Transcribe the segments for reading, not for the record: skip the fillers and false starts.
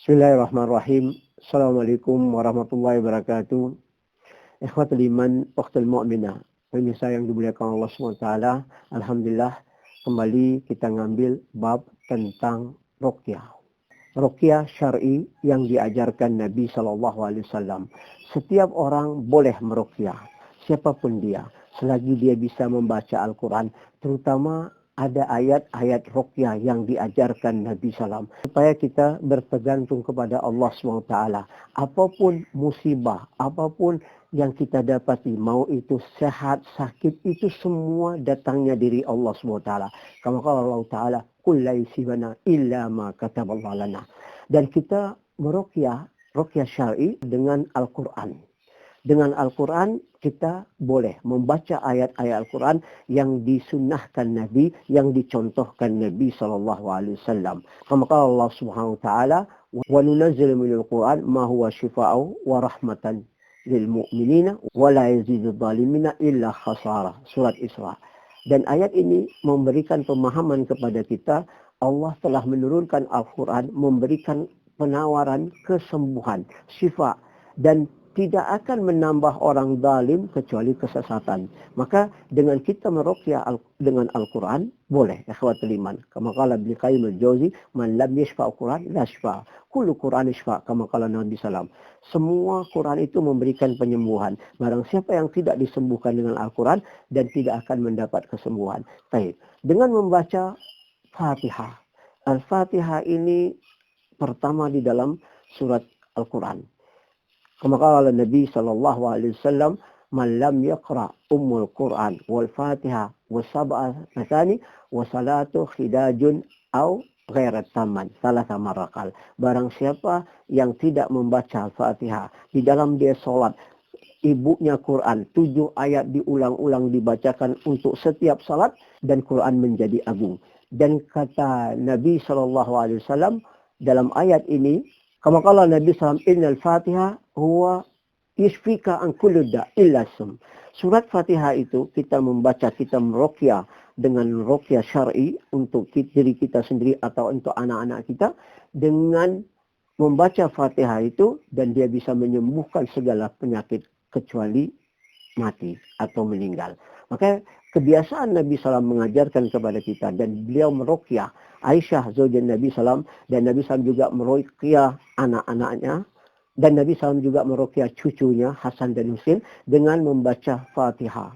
Bismillahirrahmanirrahim. Assalamualaikum warahmatullahi wabarakatuh. Ikhwatul iman, ukhtul mu'minah. Pemirsa yang dimuliakan Allah SWT. Alhamdulillah, kembali kita ngambil bab tentang ruqyah. Ruqyah syar'i yang diajarkan Nabi SAW. Setiap orang boleh meruqyah, siapapun dia, selagi dia bisa membaca Al-Quran, terutama ada ayat-ayat ruqyah yang diajarkan Nabi SAW. Supaya kita berpegantung kepada Allah SWT. Apapun musibah, apapun yang kita dapati, mau itu sehat, sakit, itu semua datangnya dari Allah SWT. Kama qala Allah Ta'ala, "Qul la yusibana illa ma kataballahu lana." Dan kita meruqyah, ruqyah syar'i dengan Al-Quran. Dengan Al-Quran kita boleh membaca ayat-ayat Al-Quran yang disunnahkan Nabi, yang dicontohkan Nabi SAW. Kama qala Allah Subhanahu wa taala, "Wa nunazzilu minal Qur'an ma huwa shifaa'un wa rahmatan lil mu'minina wa la yazidu dhalimina illa khasara." Surat Isra. Dan ayat ini memberikan pemahaman kepada kita, Allah telah menurunkan Al-Quran, memberikan penawaran kesembuhan, syifa, dan tidak akan menambah orang zalim kecuali kesesatan. Maka dengan kita meruqyah dengan Al-Quran, boleh, ikhwatul iman. Kama qala Ibnu Qayyim al-Jauzi, "Man lam yashfa' Al-Quran, la shfa'. Kullu Quran yashfa'." Kama qala Nabi SAW. Semua Quran itu memberikan penyembuhan. Barang siapa yang tidak disembuhkan dengan Al-Quran, dan tidak akan mendapat kesembuhan. Baik. Dengan membaca Fatihah. Al-Fatihah ini pertama di dalam surat Al-Quran. Kama qala Nabi sallallahu alaihi wasallam, "Man lam yaqra ummul Qur'an wal Fatihah wa sab'a mathani wa salatu khidajun aw ghairat taman salasa maraqal." Barang siapa yang tidak membaca Al-Fatihah di dalam dia salat, ibunya Quran, 7 ayat diulang-ulang dibacakan untuk setiap salat, dan Quran menjadi agung. Dan kata Nabi sallallahu alaihi wasallam dalam ayat ini, kama qala Nabi SAW, "Innal Fatihah huwa yashfika an kulli da' illa sum." Surat Fatihah itu kita membaca, kita meruqyah dengan ruqyah syar'i untuk diri kita sendiri atau untuk anak-anak kita, dengan membaca Fatihah itu, dan dia bisa menyembuhkan segala penyakit kecuali mati atau meninggal. Maka kebiasaan Nabi SAW mengajarkan kepada kita, dan beliau meruqyah Aisyah zaujan Nabi SAW, dan Nabi SAW juga meruqyah anak-anaknya, dan Nabi SAW juga meruqyah cucunya Hasan dan Husain dengan membaca Fatihah,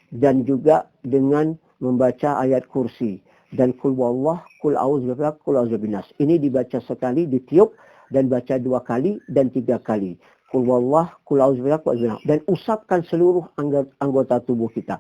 dan juga dengan membaca ayat kursi, dan kul wallah, kul a'udzu birabbil, kul a'udzu binnas. Ini dibaca sekali, ditiup, dan baca 2 kali dan 3 kali. Kul wallah, kul a'udzu birabbil, kul a'udzu binnas, dan usapkan seluruh anggota tubuh kita.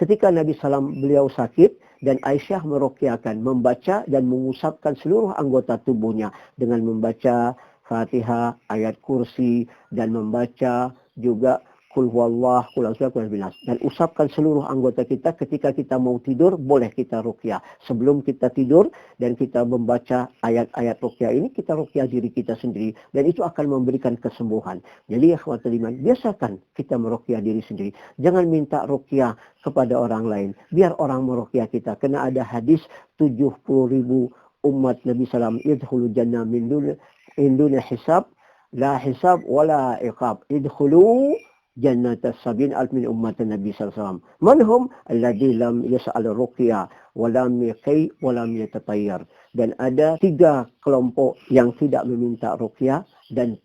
Ketika Nabi SAW beliau sakit, dan Aisyah meruqyahkan, membaca dan mengusapkan seluruh anggota tubuhnya dengan membaca Fatihah, ayat kursi, dan membaca juga kul huwallah, kul a'udzu binnas, dan usapkan seluruh anggota kita. Ketika kita mau tidur, boleh kita ruqyah. Sebelum kita tidur dan kita membaca ayat-ayat ruqyah ini, kita ruqyah diri kita sendiri, dan itu akan memberikan kesembuhan. Jadi ikhwatul iman, biasakan kita meruqyah diri sendiri. Jangan minta ruqyah kepada orang lain. Biar orang meruqyah kita. Karena ada hadis 70.000 umat Nabi SAW idkhulu jannah min duni hisab, la hisab wala iqab. Idkhulu jannata sab'in alf min ummat Nabi SAW. Manhum alladhi lam yas'al ruqyah wa lam yaqi wa lam yatatayyar. Dan ada 3 kelompok yang tidak meminta ruqyah dan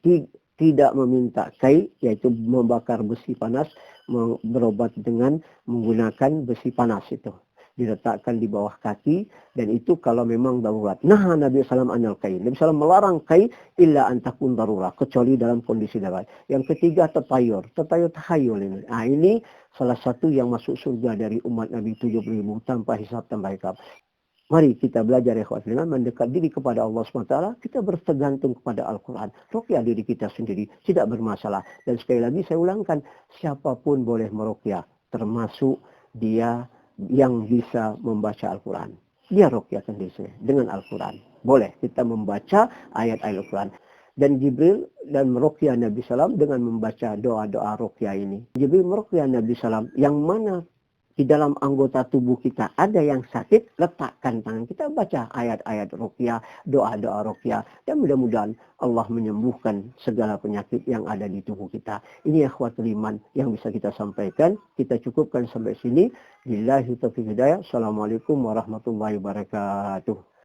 tidak meminta kai, yaitu membakar besi panas, berobat dengan menggunakan besi panas itu. Diletakkan di bawah kaki, dan itu kalau memang darurat. Nah, Nabi SAW anil kai. Nabi SAW melarang kai illa antakun darurat, kecuali dalam kondisi darurat. Yang ketiga tatayur tahayul ini. Nah, ini salah satu yang masuk surga dari umat Nabi 70.000 tanpa hisab, tanpa iqab. Mari kita belajar dengan mendekat diri kepada Allah SWT. Kita bertergantung kepada Al-Quran. Ruqyah diri kita sendiri, tidak bermasalah. Dan sekali lagi saya ulangkan, siapapun boleh meruqyah, termasuk dia yang bisa membaca Al-Quran. Dia ruqyahkan diri sendiri dengan Al-Quran. Boleh kita membaca ayat-ayat Al-Quran. Dan Jibril dan meruqyah Nabi SAW dengan membaca doa-doa ruqyah ini. Jibril meruqyah Nabi SAW, yang mana di dalam anggota tubuh kita ada yang sakit, letakkan tangan kita, baca ayat-ayat ruqyah, doa-doa ruqyah, dan mudah-mudahan Allah menyembuhkan segala penyakit yang ada di tubuh kita. Ini akhwatul iman yang bisa kita sampaikan. Kita cukupkan sampai sini. Billahi taufiq hidayah. Assalamualaikum warahmatullahi wabarakatuh.